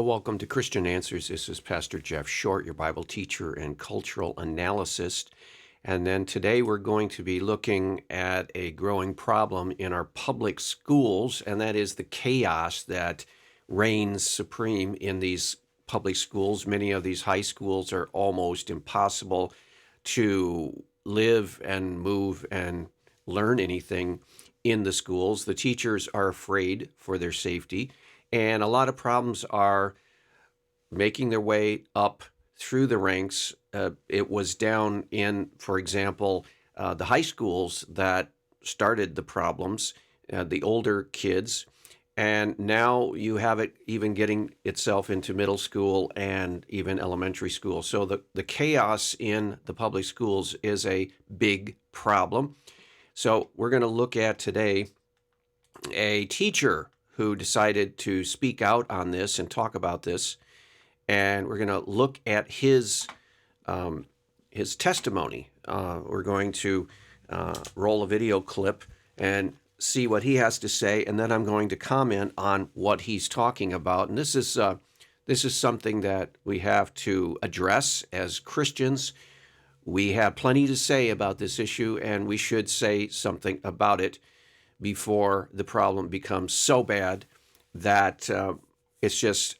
Well, welcome to Christian Answers. This is Pastor Jeff Short, your Bible teacher and cultural analyst. And then today we're going to be looking at a growing problem in our public schools, and that is the chaos that reigns supreme in these public schools. Many of these high schools are almost impossible to live and move and learn anything in the schools. The teachers are afraid for their safety. And a lot of problems are making their way up through the ranks. It was down in, for example, the high schools that started the problems, the older kids. And now you have it even getting itself into middle school and even elementary school. So the chaos in the public schools is a big problem. So we're going to look at today a teacher who decided to speak out on this and talk about this. And we're going to look at his testimony. We're going to roll a video clip and see what he has to say, and then I'm going to comment on what he's talking about. And this is something that we have to address as Christians. We have plenty to say about this issue, and we should say something about it before the problem becomes so bad that it's just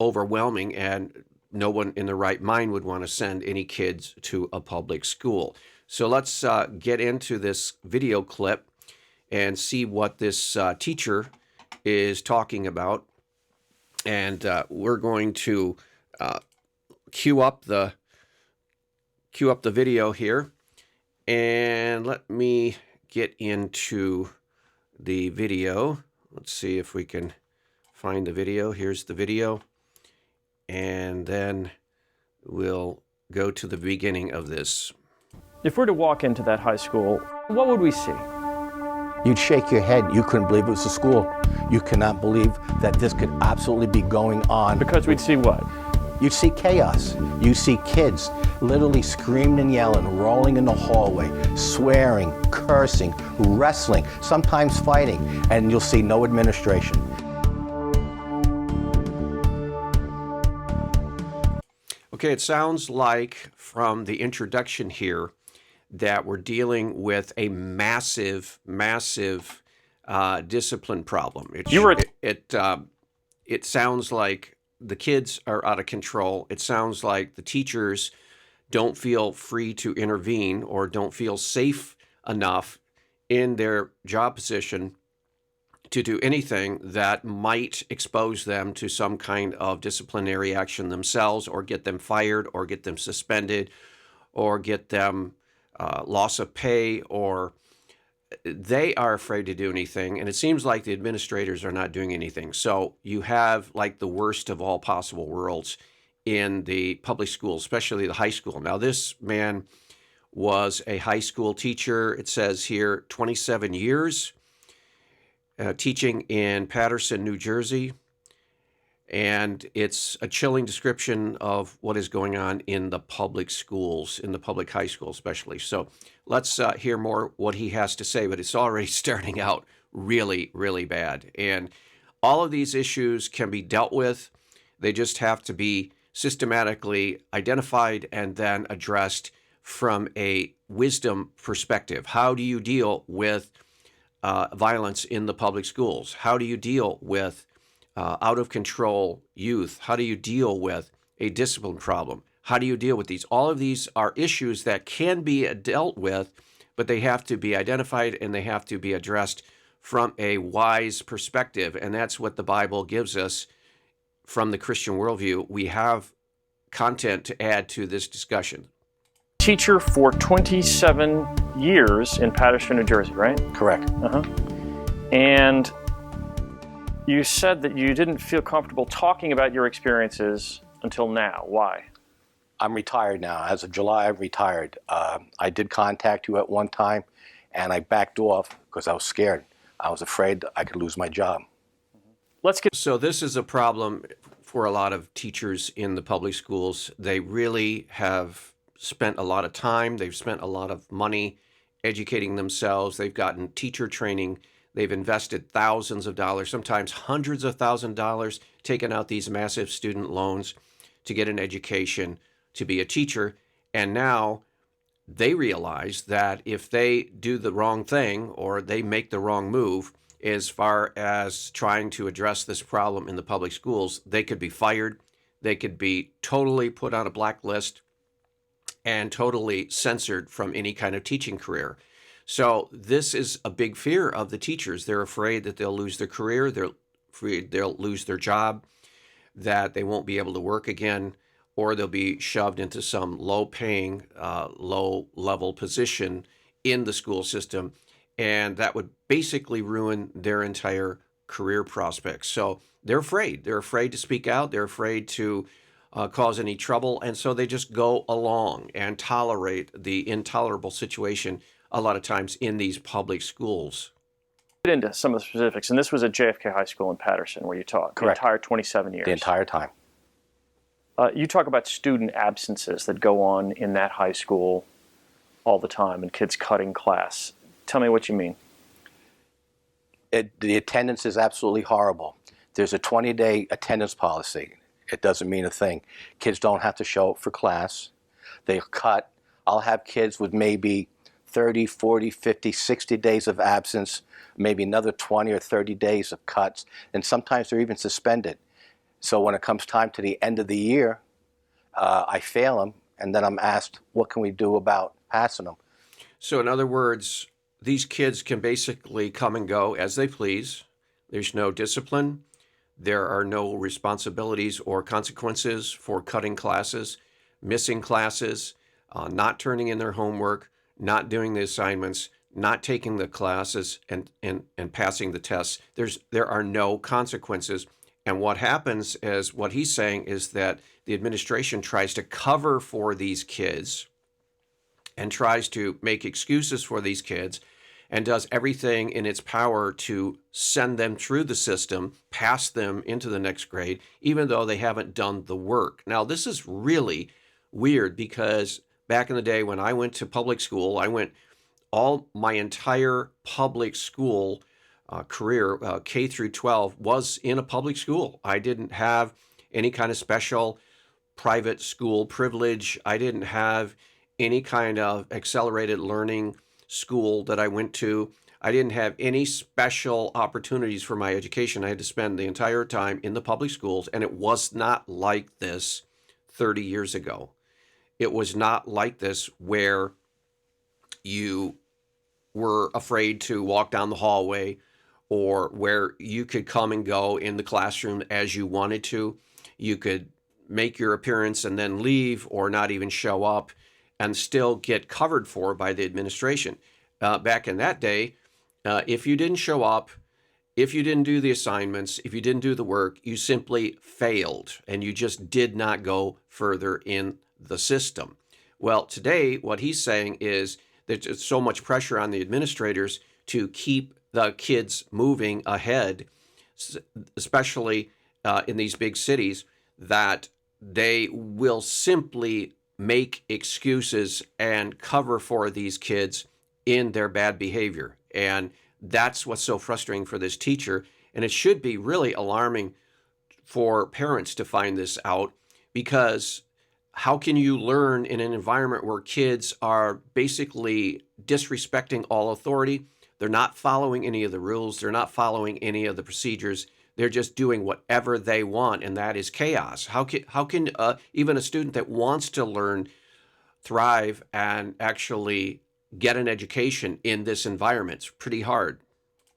overwhelming and no one in their right mind would want to send any kids to a public school. So let's get into this video clip and see what this teacher is talking about. And we're going to cue up the video here. And let me get into the video. Let's see if we can find the video. Here's the video. And then we'll go to the beginning of this. If we're to walk into that high school, what would we see? You'd shake your head. You couldn't believe it was a school. You cannot believe that this could absolutely be going on. Because we'd see what? You'd see chaos. You see kids literally screaming and yelling, rolling in the hallway, swearing, cursing, wrestling, sometimes fighting, and you'll see no administration. Okay, it sounds like from the introduction here that we're dealing with a massive discipline problem. It sounds like the kids are out of control. It sounds like the teachers don't feel free to intervene or don't feel safe enough in their job position to do anything that might expose them to some kind of disciplinary action themselves, or get them fired, or get them suspended, or get them loss of pay, or they are afraid to do anything. And it seems like the administrators are not doing anything. So you have like the worst of all possible worlds in the public school, especially the high school. Now, this man was a high school teacher. It says here 27 years teaching in Paterson, New Jersey. And it's a chilling description of what is going on in the public schools, in the public high school especially. So let's hear more what he has to say, but it's already starting out really, really bad. And all of these issues can be dealt with. They just have to be systematically identified and then addressed from a wisdom perspective. How do you deal with violence in the public schools? How do you deal with out of control youth? How do you deal with a discipline problem? How do you deal with these? All of these are issues that can be dealt with, but they have to be identified and they have to be addressed from a wise perspective. And that's what the Bible gives us from the Christian worldview. We have content to add to this discussion. Teacher for 27 years in Paterson, New Jersey, right? Correct. And you said that you didn't feel comfortable talking about your experiences until now. Why? I'm retired now. As of July, I'm retired. I did contact you at one time, and I backed off because I was scared. I was afraid I could lose my job. So this is a problem for a lot of teachers in the public schools. They really have spent a lot of time. They've spent a lot of money educating themselves. They've gotten teacher training. They've invested thousands of dollars, sometimes hundreds of thousands of dollars taken out these massive student loans to get an education to be a teacher. And now they realize that if they do the wrong thing or they make the wrong move as far as trying to address this problem in the public schools, they could be fired. They could be totally put on a blacklist and totally censored from any kind of teaching career. So this is a big fear of the teachers. They're afraid that they'll lose their career, they're afraid they'll lose their job, that they won't be able to work again, or they'll be shoved into some low-paying, low-level position in the school system, and that would basically ruin their entire career prospects. So they're afraid. They're afraid to speak out. They're afraid to cause any trouble, and so they just go along and tolerate the intolerable situation a lot of times in these public schools. Get into some of the specifics, and this was at JFK High School in Patterson where you taught Correct. the entire 27 years. The entire time. You talk about student absences that go on in that high school all the time and kids cutting class. Tell me what you mean. The attendance is absolutely horrible. There's a 20-day attendance policy. It doesn't mean a thing. Kids don't have to show up for class. They cut. I'll have kids with maybe 30, 40, 50, 60 days of absence, maybe another 20 or 30 days of cuts, and sometimes they're even suspended. So when it comes time to the end of the year, I fail them, and then I'm asked, what can we do about passing them? So in other words, these kids can basically come and go as they please. There's no discipline. There are no responsibilities or consequences for cutting classes, missing classes, not turning in their homework, not doing the assignments, not taking the classes and passing the tests. There are no consequences. And what happens is, what he's saying is that the administration tries to cover for these kids and tries to make excuses for these kids and does everything in its power to send them through the system, pass them into the next grade, even though they haven't done the work. Now, this is really weird because back in the day when I went to public school, all my entire public school career, K through 12, was in a public school. I didn't have any kind of special private school privilege. I didn't have any kind of accelerated learning school that I went to. I didn't have any special opportunities for my education. I had to spend the entire time in the public schools, and it was not like this 30 years ago. It was not like this where you were afraid to walk down the hallway or where you could come and go in the classroom as you wanted to. You could make your appearance and then leave or not even show up and still get covered for by the administration. Back in that day, if you didn't show up, if you didn't do the assignments, if you didn't do the work, you simply failed and you just did not go further in the system. Well, today, what he's saying is there's so much pressure on the administrators to keep the kids moving ahead, especially in these big cities, that they will simply make excuses and cover for these kids in their bad behavior. And that's what's so frustrating for this teacher. And it should be really alarming for parents to find this out, because how can you learn in an environment where kids are basically disrespecting all authority? They're not following any of the rules. They're not following any of the procedures. They're just doing whatever they want, and that is chaos. How can even a student that wants to learn thrive and actually get an education in this environment? It's pretty hard.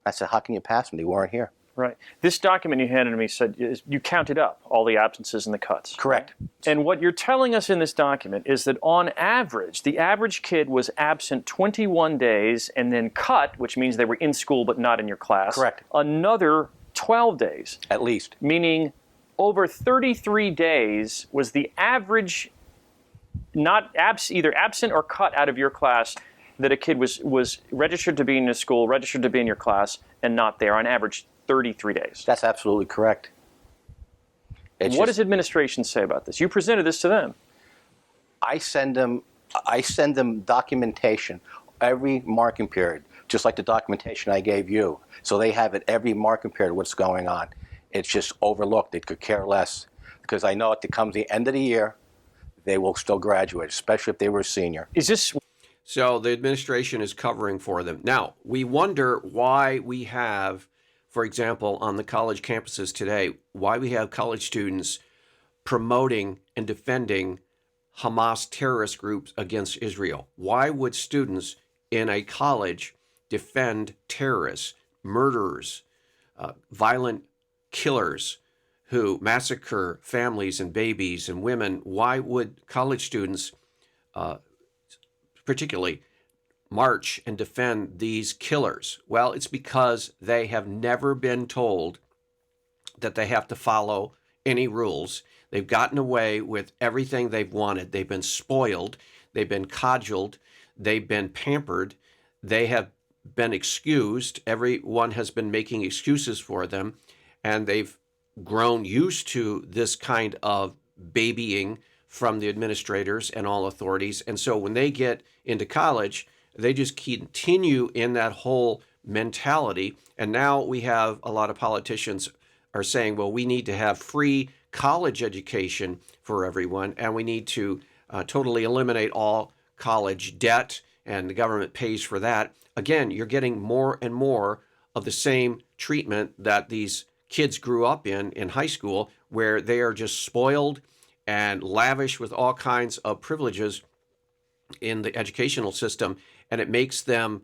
I said, how can you pass them? They weren't here. Right. This document you handed to me said you counted up all the absences and the cuts. Correct. And what you're telling us in this document is that on average, the average kid was absent 21 days and then cut, which means they were in school but not in your class. Correct. Another 12 days. At least. Meaning over 33 days was the average, not either absent or cut out of your class, that a kid was registered to be in a school, registered to be in your class, and not there, on average 33 days. That's absolutely correct. What does administration say about this? You presented this to them. I send them documentation every marking period, just like the documentation I gave you. So they have it every marking period, what's going on. it's just overlooked. They could care less. Because I know at the comes the end of the year, they will still graduate, especially if they were a senior. Is this So the administration is covering for them. Now, we wonder why we have, for example, on the college campuses today, why we have college students promoting and defending Hamas terrorist groups against Israel. Why would students in a college defend terrorists, murderers, violent killers who massacre families and babies and women? Why would college students particularly march and defend these killers? Well, it's because they have never been told that they have to follow any rules. They've gotten away with everything they've wanted. They've been spoiled. They've been cajoled. They've been pampered. They have been excused. Everyone has been making excuses for them. And they've grown used to this kind of babying from the administrators and all authorities. And so when they get into college, they just continue in that whole mentality. And now we have a lot of politicians are saying, well, we need to have free college education for everyone, and we need to totally eliminate all college debt, and the government pays for that. Again, you're getting more and more of the same treatment that these kids grew up in high school, where they are just spoiled and lavish with all kinds of privileges in the educational system, and it makes them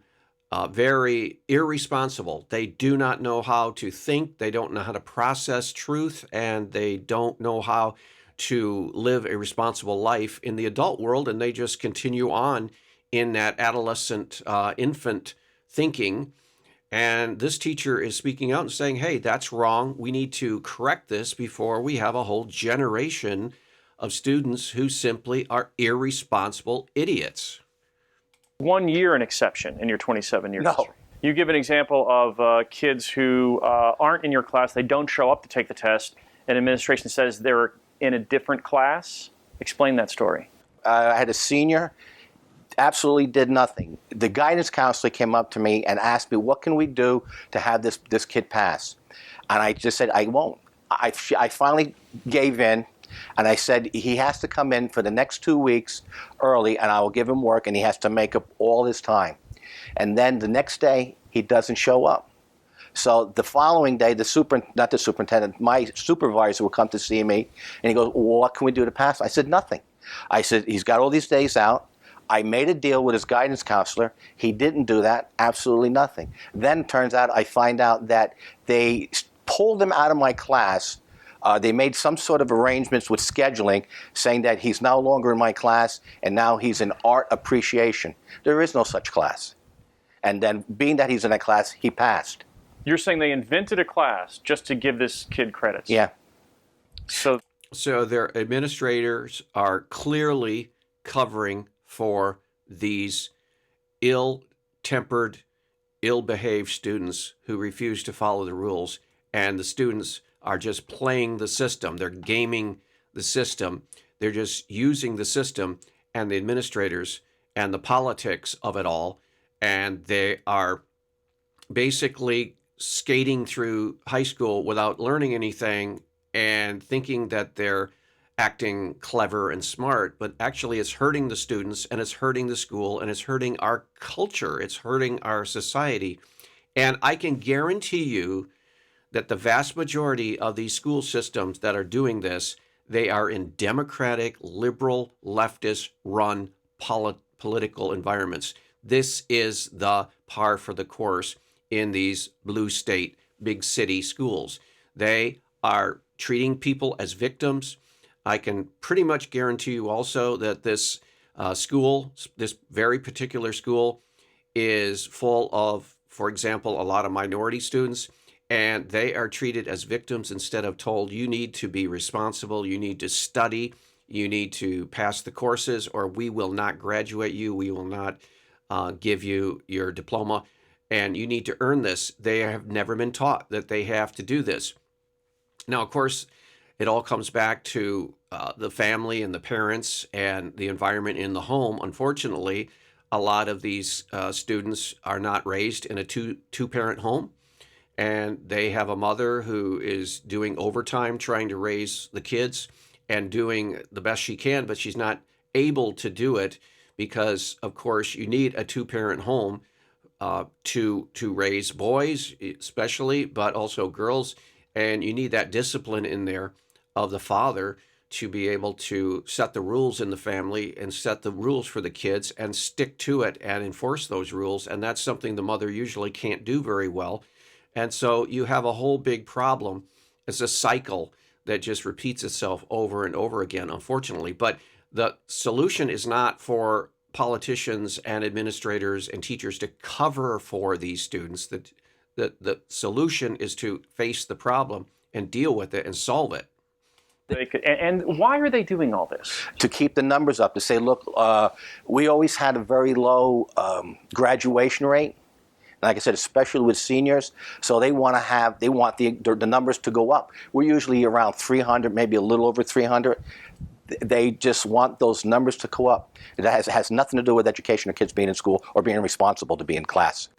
very irresponsible. They do not know how to think, they don't know how to process truth, and they don't know how to live a responsible life in the adult world, and they just continue on in that adolescent, infant thinking. And this teacher is speaking out and saying, hey, that's wrong. We need to correct this before we have a whole generation of students who simply are irresponsible idiots. 1 year an exception in your 27 years? No. You give an example of kids who aren't in your class, they don't show up to take the test, and administration says they're in a different class. Explain that story. I had a senior, absolutely did nothing. The guidance counselor came up to me and asked me, what can we do to have this kid pass? And I just said, I won't. I finally gave in. And I said, he has to come in for the next 2 weeks early, and I will give him work, and he has to make up all his time. And then the next day, he doesn't show up. So the following day, not the superintendent, my supervisor will come to see me, and he goes, well, what can we do to pass? I said, nothing. I said, he's got all these days out. I made a deal with his guidance counselor. He didn't do that, absolutely nothing. Then it turns out, I find out that they pulled him out of my class. They made some sort of arrangements with scheduling, saying that he's no longer in my class, and now he's in art appreciation. There is no such class. And then, being that he's in that class, he passed. You're saying they invented a class just to give this kid credits? Yeah. So their administrators are clearly covering for these ill-tempered, ill-behaved students who refuse to follow the rules, and the students are just playing the system. They're gaming the system. They're just using the system and the administrators and the politics of it all. And they are basically skating through high school without learning anything and thinking that they're acting clever and smart, but actually it's hurting the students, and it's hurting the school, and it's hurting our culture. It's hurting our society. And I can guarantee you that the vast majority of these school systems that are doing this, they are in democratic, liberal, leftist-run political environments. This is the par for the course in these blue state, big city schools. They are treating people as victims. I can pretty much guarantee you also that this school, this very particular school, is full of, for example, a lot of minority students. And they are treated as victims instead of told, you need to be responsible, you need to study, you need to pass the courses, or we will not graduate you, we will not give you your diploma, and you need to earn this. They have never been taught that they have to do this. Now, of course, it all comes back to the family and the parents and the environment in the home. Unfortunately, a lot of these students are not raised in a two-parent home. and they have a mother who is doing overtime trying to raise the kids and doing the best she can, but she's not able to do it because, of course, you need a two-parent home to raise boys, especially, but also girls, and you need that discipline in there of the father to be able to set the rules in the family and set the rules for the kids and stick to it and enforce those rules. And that's something the mother usually can't do very well. And so you have a whole big problem. It's a cycle that just repeats itself over and over again, unfortunately. But the solution is not for politicians and administrators and teachers to cover for these students. The solution is to face the problem and deal with it and solve it. And why are they doing all this? To keep the numbers up, to say, look, we always had a very low graduation rate. Like I said, especially with seniors, so they want the numbers to go up. We're usually around 300, maybe a little over 300. They just want those numbers to go up. It has nothing to do with education or kids being in school or being responsible to be in class.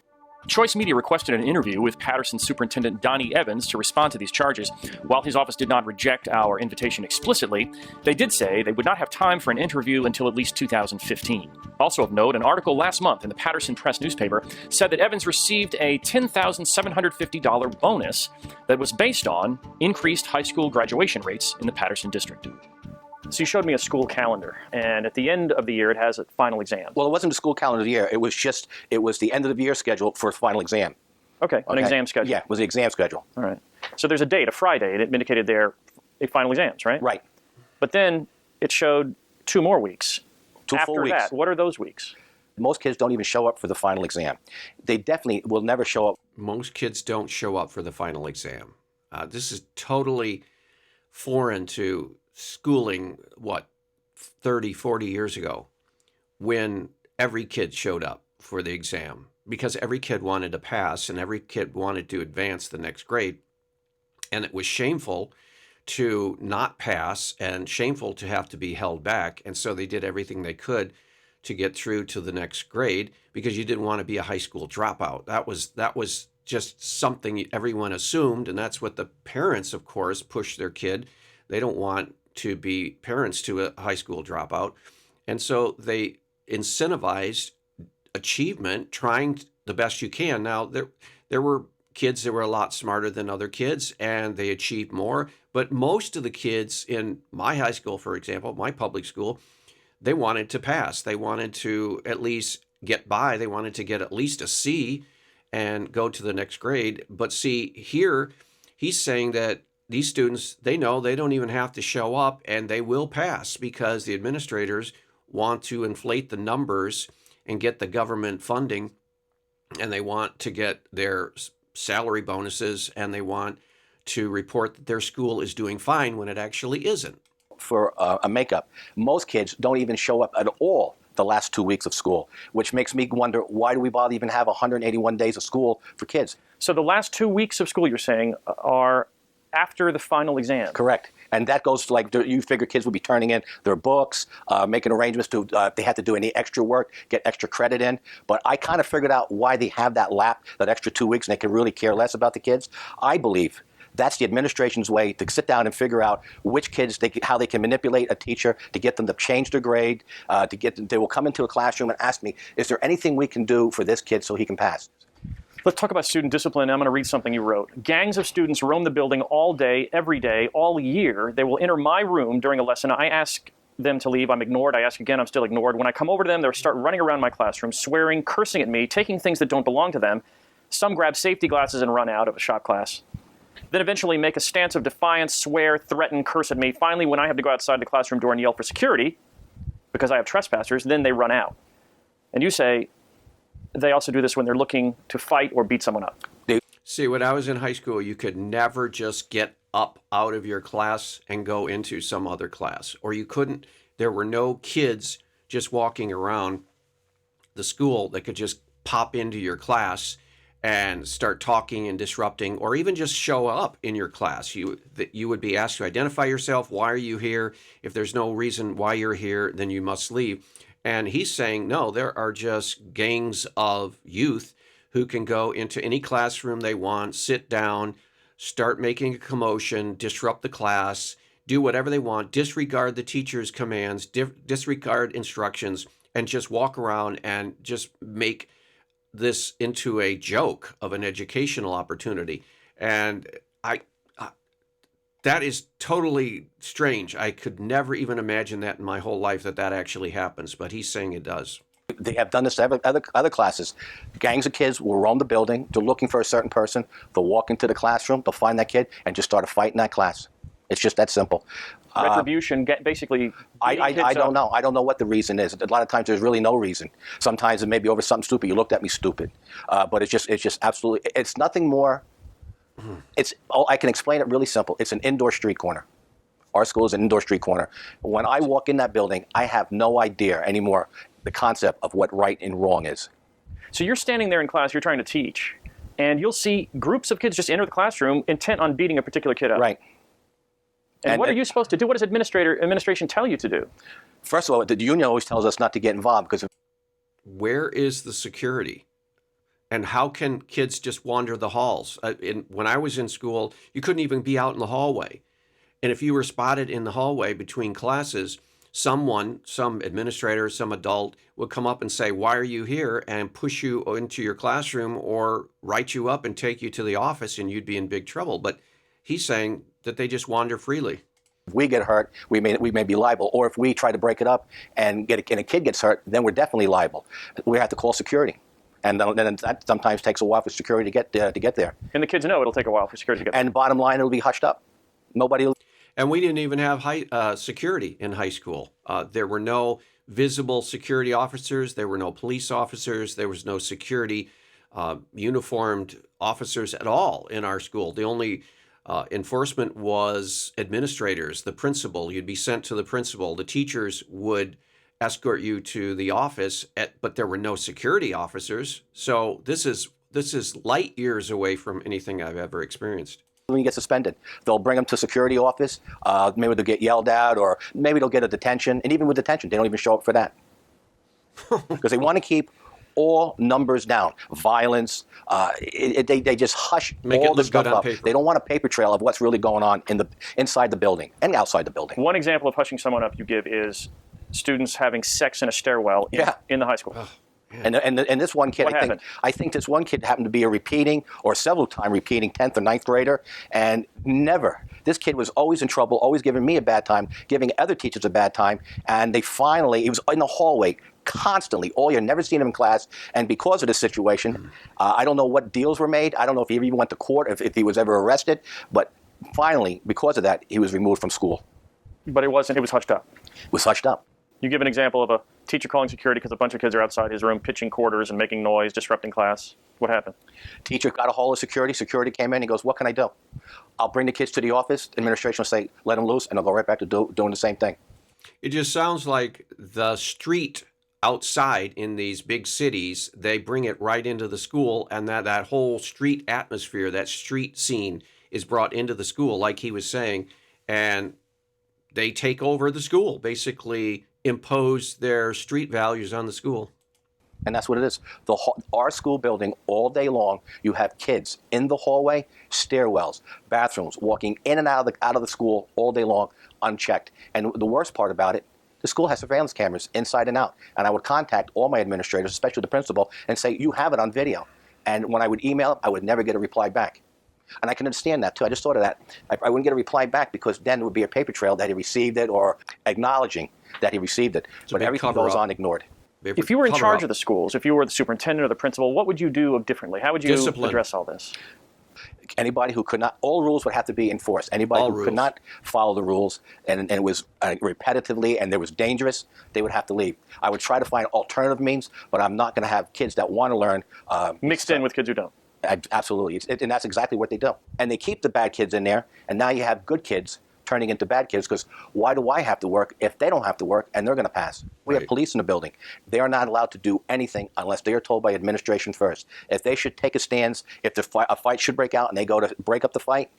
Choice Media requested an interview with Patterson Superintendent Donnie Evans to respond to these charges. While his office did not reject our invitation explicitly, they did say they would not have time for an interview until at least 2015. Also of note, an article last month in the Patterson Press newspaper said that Evans received a $10,750 bonus that was based on increased high school graduation rates in the Patterson district. So you showed me a school calendar, and at the end of the year, it has a final exam. Well, it wasn't the school calendar of the year. It was the end of the year schedule for a final exam. Okay, an exam schedule. Yeah, it was the exam schedule. All right. So there's a date, a Friday, and it indicated their final exams, right? Right. But then it showed 2 more weeks. Two full weeks. After that, what are those weeks? Most kids don't even show up for the final exam. They definitely will never show up. Most kids don't show up for the final exam. This is totally foreign to schooling, 30, 40 years ago, when every kid showed up for the exam because every kid wanted to pass and every kid wanted to advance the next grade. And it was shameful to not pass and shameful to have to be held back. And so they did everything they could to get through to the next grade because you didn't want to be a high school dropout. That was just something everyone assumed. And that's what the parents, of course, push their kid. They don't want to be parents to a high school dropout. And so they incentivized achievement, trying the best you can. Now, there were kids that were a lot smarter than other kids, and they achieved more. But most of the kids in my high school, for example, my public school, they wanted to pass. They wanted to at least get by. They wanted to get at least a C and go to the next grade. But see, here, he's saying that these students, they know they don't even have to show up and they will pass because the administrators want to inflate the numbers and get the government funding, and they want to get their salary bonuses, and they want to report that their school is doing fine when it actually isn't. For a makeup, most kids don't even show up at all the last 2 weeks of school, which makes me wonder, why do we bother even have 181 days of school for kids? So the last 2 weeks of school, you're saying, are after the final exam. Correct. And that goes to, you figure kids would be turning in their books, making arrangements to, if they had to do any extra work, get extra credit in. But I kind of figured out why they have that that extra 2 weeks, and they can really care less about the kids. I believe that's the administration's way to sit down and figure out which kids, how they can manipulate a teacher to get them to change their grade, they will come into a classroom and ask me, is there anything we can do for this kid so he can pass? Let's talk about student discipline. I'm going to read something you wrote. Gangs of students roam the building all day, every day, all year. They will enter my room during a lesson. I ask them to leave. I'm ignored. I ask again. I'm still ignored. When I come over to them, they'll start running around my classroom, swearing, cursing at me, taking things that don't belong to them. Some grab safety glasses and run out of a shop class. Then eventually make a stance of defiance, swear, threaten, curse at me. Finally, when I have to go outside the classroom door and yell for security, because I have trespassers, then they run out. And you say, they also do this when they're looking to fight or beat someone up. See, when I was in high school, you could never just get up out of your class and go into some other class. Or you couldn't, there were no kids just walking around the school that could just pop into your class and start talking and disrupting, or even just show up in your class. You would be asked to identify yourself. Why are you here? If there's no reason why you're here, then you must leave. And he's saying, no, there are just gangs of youth who can go into any classroom they want, sit down, start making a commotion, disrupt the class, do whatever they want, disregard the teacher's commands, disregard instructions, and just walk around and just make this into a joke of an educational opportunity. And that is totally strange. I could never even imagine that in my whole life that actually happens, but he's saying it does. They have done this to other classes. Gangs of kids will roam the building. They're looking for a certain person. They'll walk into the classroom. They'll find that kid and just start a fight in that class. It's just that simple. Retribution, basically. I don't know. I don't know what the reason is. A lot of times there's really no reason. Sometimes it may be over something stupid. You looked at me stupid, but it's just absolutely. It's nothing more. I can explain it really simple. It's an indoor street corner. Our school is an indoor street corner. When I walk in that building, I have no idea anymore the concept of what right and wrong is. So you're standing there in class, you're trying to teach, and you'll see groups of kids just enter the classroom intent on beating a particular kid up. Right. And what are you supposed to do? What does administration tell you to do? First of all, the union always tells us not to get involved because where is the security? And how can kids just wander the halls? When I was in school, you couldn't even be out in the hallway. And if you were spotted in the hallway between classes, some administrator, some adult would come up and say, "Why are you here?" and push you into your classroom or write you up and take you to the office, and you'd be in big trouble. But he's saying that they just wander freely. if we get hurt, we may be liable. Or if we try to break it up and a kid gets hurt, then we're definitely liable. We have to call security. And then that sometimes takes a while for security to get there. And the kids know it'll take a while for security to get there. And bottom line, it'll be hushed up. Nobody will. And we didn't even have security in high school. There were no visible security officers. There were no police officers. There was no security uniformed officers at all in our school. The only enforcement was administrators, the principal. You'd be sent to the principal. The teachers would escort you to the office, but there were no security officers. So this is light years away from anything I've ever experienced. When you get suspended, they'll bring them to security office. Maybe they'll get yelled at, or maybe they'll get a detention. And even with detention, they don't even show up for that because they want to keep all numbers down. Violence, they just hush all the stuff up. They don't want a paper trail of what's really going on inside the building and outside the building. One example of hushing someone up you give is students having sex in a stairwell in the high school. Oh. And this one kid, I think this one kid happened to be a repeating or several time repeating 10th or 9th grader, and this kid was always in trouble, always giving me a bad time, giving other teachers a bad time, and he was in the hallway constantly all year, never seen him in class, and because of this situation, I don't know what deals were made, I don't know if he even went to court, if he was ever arrested, but finally, because of that, he was removed from school. But it was hushed up. It was hushed up. You give an example of a teacher calling security because a bunch of kids are outside his room pitching quarters and making noise, disrupting class. What happened? Teacher got a hold of security. Security came in. He goes, "What can I do?" "I'll bring the kids to the office." Administration will say, "Let them loose," and they'll go right back to doing the same thing. It just sounds like the street outside in these big cities, they bring it right into the school, and that whole street atmosphere, that street scene is brought into the school, like he was saying, and they take over the school, basically impose their street values on the school. And that's what it is. Our school building, all day long, you have kids in the hallway, stairwells, bathrooms, walking in and out of the school all day long, unchecked. And the worst part about it, the school has surveillance cameras inside and out. And I would contact all my administrators, especially the principal, and say, "You have it on video." And when I would email it, I would never get a reply back. And I can understand that, too. I just thought of that. I wouldn't get a reply back because then it would be a paper trail that he received it or acknowledging that he received it. But everything goes on ignored. If you were in charge of the schools, if you were the superintendent or the principal, what would you do differently? How would you address all this? Anybody who could not, all rules would have to be enforced. Anybody who could not follow the rules and it was repetitively and it was dangerous, they would have to leave. I would try to find alternative means, but I'm not going to have kids that want to learn. Mixed in with kids who don't. Absolutely. And that's exactly what they do. And they keep the bad kids in there, and now you have good kids turning into bad kids because why do I have to work if they don't have to work and they're going to pass? We have police in the building. They are not allowed to do anything unless they are told by administration first. If they should take a stance, if a fight should break out and they go to break up the fight,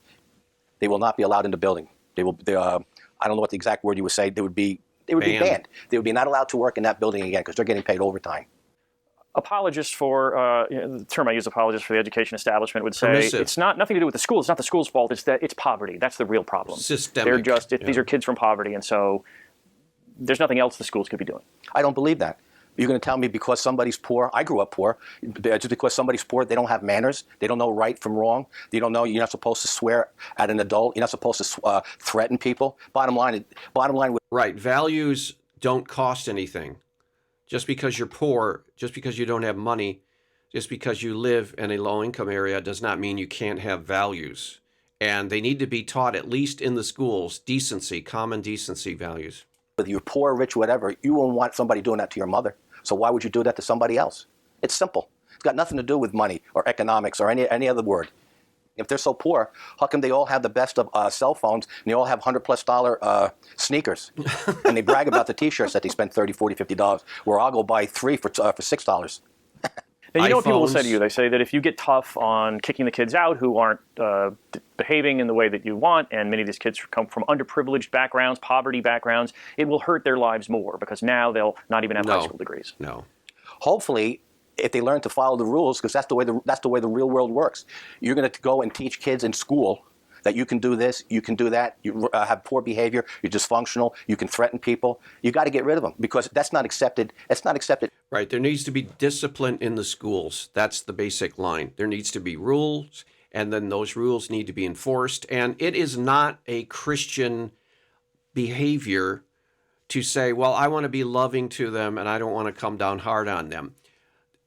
they will not be allowed in the building. I don't know what the exact word you would say. They would be banned. They would be not allowed to work in that building again because they're getting paid overtime. apologists for the term I use, apologists for the education establishment, would say Permissive. it's not nothing to do with the school. It's not the school's fault. It's that it's poverty. That's the real problem. Systemic. They're just these are kids from poverty, and so there's nothing else the schools could be doing. I don't believe that. You're going to tell me because somebody's poor, I grew up poor, just because somebody's poor, they don't have manners, they don't know right from wrong, they don't know you're not supposed to swear at an adult, you're not supposed to threaten people. Bottom line, Right. Values don't cost anything. Just because you're poor, just because you don't have money, just because you live in a low-income area does not mean you can't have values. And they need to be taught, at least in the schools, decency, common decency values. whether you're poor, rich, whatever, you won't want somebody doing that to your mother. So why would you do that to somebody else? It's simple. It's got nothing to do with money or economics or any other word. If they're so poor, how come they all have the best of cell phones and they all have $100+ sneakers? And they brag about the T-shirts that they spend $30, $40, $50, where I'll go buy 3 for $6. And you know what people will say iPhones. to you? They say that if you get tough on kicking the kids out who aren't behaving in the way that you want, and many of these kids come from underprivileged backgrounds, poverty backgrounds, it will hurt their lives more because now they'll not even have high school degrees. No. Hopefully, if they learn to follow the rules, because that's the way the real world works. You're going to go and teach kids in school that you can do this, you can do that, you have poor behavior, you're dysfunctional, you can threaten people. You got to get rid of them because that's not accepted. It's not accepted. Right. There needs to be discipline in the schools. That's the basic line. There needs to be rules, and then those rules need to be enforced. And it is not a Christian behavior to say, well, I want to be loving to them and I don't want to come down hard on them.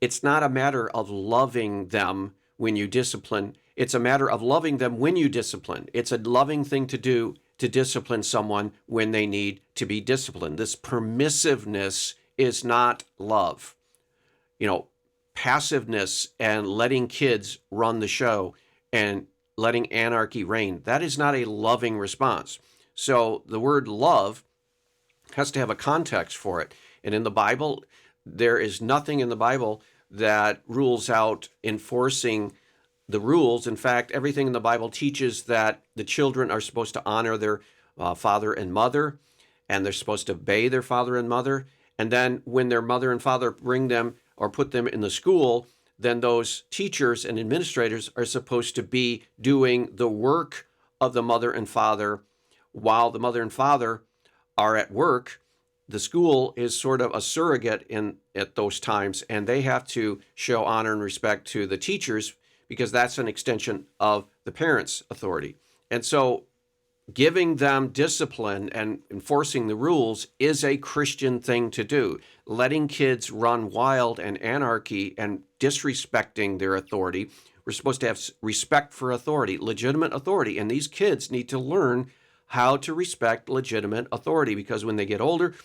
It's not a matter of loving them when you discipline. It's a matter of loving them when you discipline. It's a loving thing to do to discipline someone when they need to be disciplined. This permissiveness is not love. You know, passiveness and letting kids run the show and letting anarchy reign, that is not a loving response. So the word love has to have a context for it. And in the Bible, there is nothing in the Bible that rules out enforcing the rules. In fact, everything in the Bible teaches that the children are supposed to honor their father and mother, and they're supposed to obey their father and mother. And then when their mother and father bring them or put them in the school, then those teachers and administrators are supposed to be doing the work of the mother and father while the mother and father are at work. The school is sort of a surrogate at those times, and they have to show honor and respect to the teachers because that's an extension of the parents' authority. And so giving them discipline and enforcing the rules is a Christian thing to do. Letting kids run wild and anarchy and disrespecting their authority. We're supposed to have respect for authority, legitimate authority, and these kids need to learn how to respect legitimate authority because when they get older,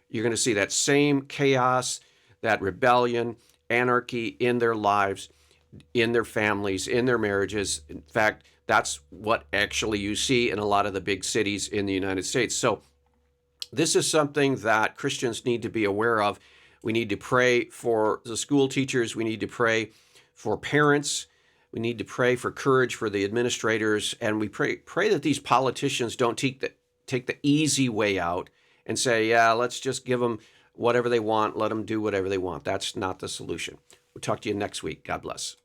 you're going to see that same chaos, that rebellion, anarchy in their lives, in their families, in their marriages. In fact, that's what actually you see in a lot of the big cities in the United States. So this is something that Christians need to be aware of. We need to pray for the school teachers. We need to pray for parents. We need to pray for courage for the administrators. And we pray that these politicians don't take the easy way out and say, yeah, let's just give them whatever they want. Let them do whatever they want. That's not the solution. We'll talk to you next week. God bless.